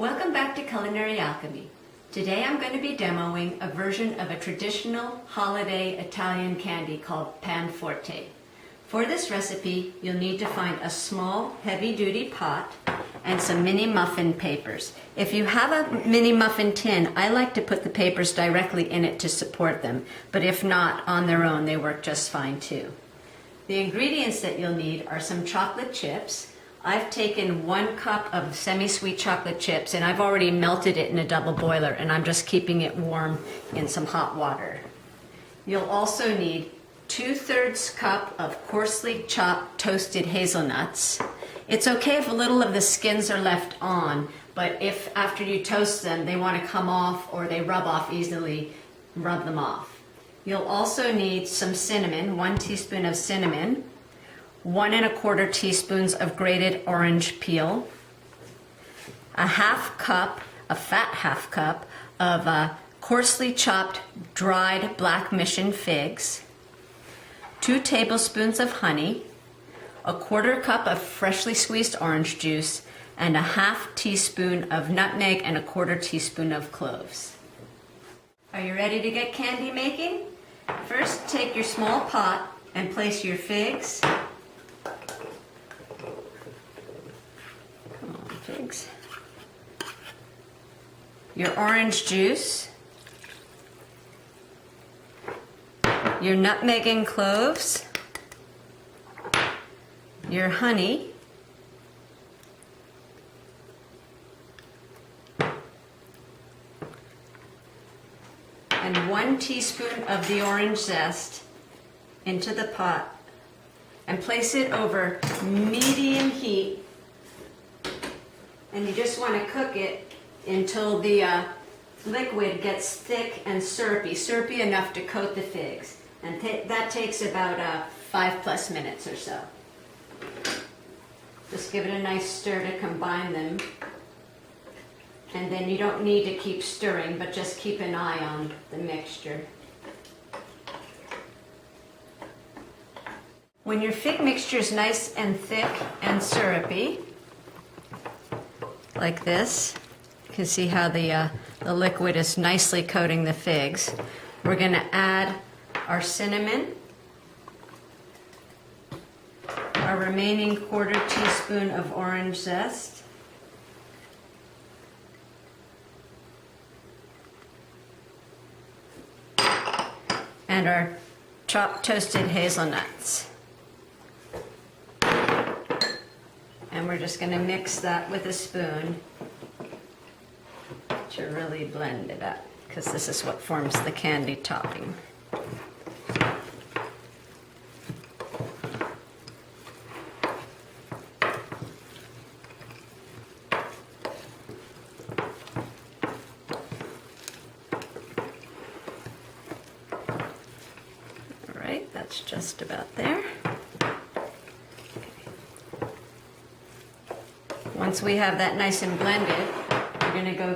Welcome back to Culinary Alchemy. Today I'm going to be demoing a version of a traditional holiday Italian candy called Panforte. For this recipe, you'll need to find a small, heavy-duty pot and some mini muffin papers. If you have a mini muffin tin, I like to put the papers directly in it to support them, but if not, on their own, they work just fine too. The ingredients that you'll need are some chocolate chips. I've taken 1 cup of semi-sweet chocolate chips and I've already melted it in a double boiler and I'm just keeping it warm in some hot water. You'll also need 2/3 cup of coarsely chopped toasted hazelnuts. It's okay if a little of the skins are left on, but if after you toast them they want to come off or they rub off easily, rub them off. You'll also need some cinnamon, 1 teaspoon of cinnamon, 1 1/4 teaspoons of grated orange peel, a fat half cup of coarsely chopped dried black mission figs, 2 tablespoons of honey, a 1/4 cup of freshly squeezed orange juice, and a 1/2 teaspoon of nutmeg and a 1/4 teaspoon of cloves. Are you ready to get candy making? First, take your small pot and place your figs, your orange juice, your nutmeg and cloves, your honey, and 1 teaspoon of the orange zest into the pot and place it over medium heat. And you just want to cook it until the liquid gets thick and syrupy enough to coat the figs. And that takes about 5+ minutes or so. Just give it a nice stir to combine them. And then you don't need to keep stirring, but just keep an eye on the mixture. When your fig mixture is nice and thick and syrupy, like this, you can see how the liquid is nicely coating the figs. We're going to add our cinnamon, our remaining 1/4 teaspoon of orange zest, and our chopped toasted hazelnuts. And we're just going to mix that with a spoon to really blend it up, because this is what forms the candy topping. All right, that's just about there. Once we have that nice and blended, you're going to go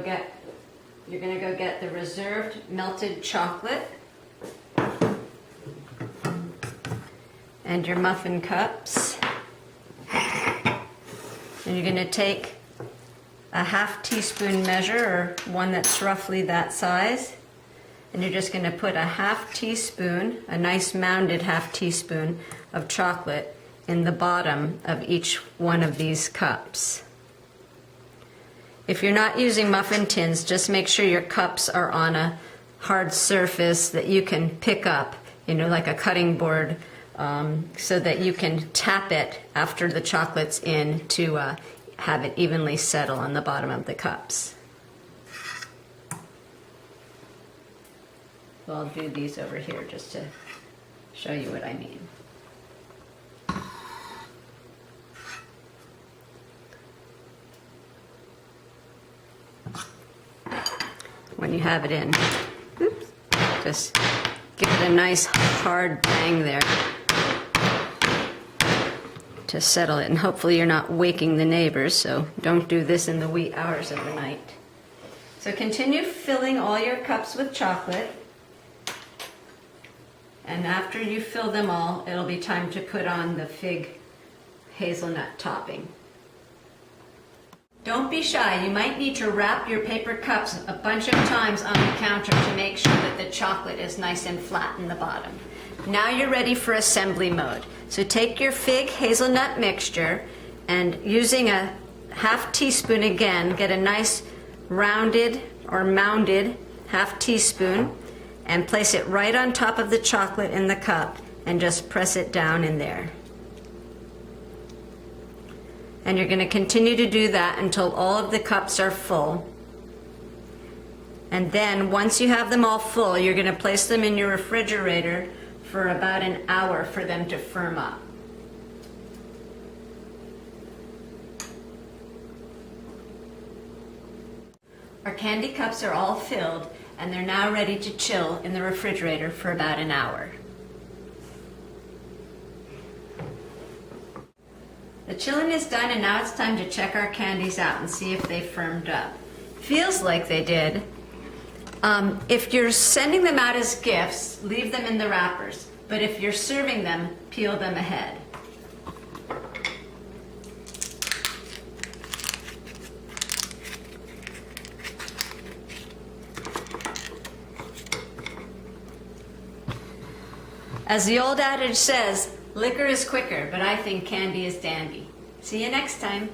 get the reserved melted chocolate and your muffin cups. And you're going to take a 1/2 teaspoon measure, or one that's roughly that size, and you're just going to put a 1/2 teaspoon, a nice mounded 1/2 teaspoon of chocolate in the bottom of each one of these cups. If you're not using muffin tins, just make sure your cups are on a hard surface that you can pick up, like a cutting board, so that you can tap it after the chocolate's in to have it evenly settle on the bottom of the cups. So I'll do these over here just to show you what I mean. When you have it in, just give it a nice hard bang there to settle it, and hopefully you're not waking the neighbors, so don't do this in the wee hours of the night. So continue filling all your cups with chocolate, and after you fill them all, it'll be time to put on the fig hazelnut topping. Don't be shy. You might need to wrap your paper cups a bunch of times on the counter to make sure that the chocolate is nice and flat in the bottom. Now you're ready for assembly mode. So take your fig hazelnut mixture and using a half teaspoon again, get a nice rounded or mounded half teaspoon and place it right on top of the chocolate in the cup and just press it down in there. And you're going to continue to do that until all of the cups are full. And then once you have them all full, you're going to place them in your refrigerator for about an hour for them to firm up. Our candy cups are all filled and they're now ready to chill in the refrigerator for about an hour. The chilling is done and now it's time to check our candies out and see if they firmed up. Feels like they did. If you're sending them out as gifts, leave them in the wrappers. But if you're serving them, peel them ahead. As the old adage says, liquor is quicker, but I think candy is dandy. See you next time.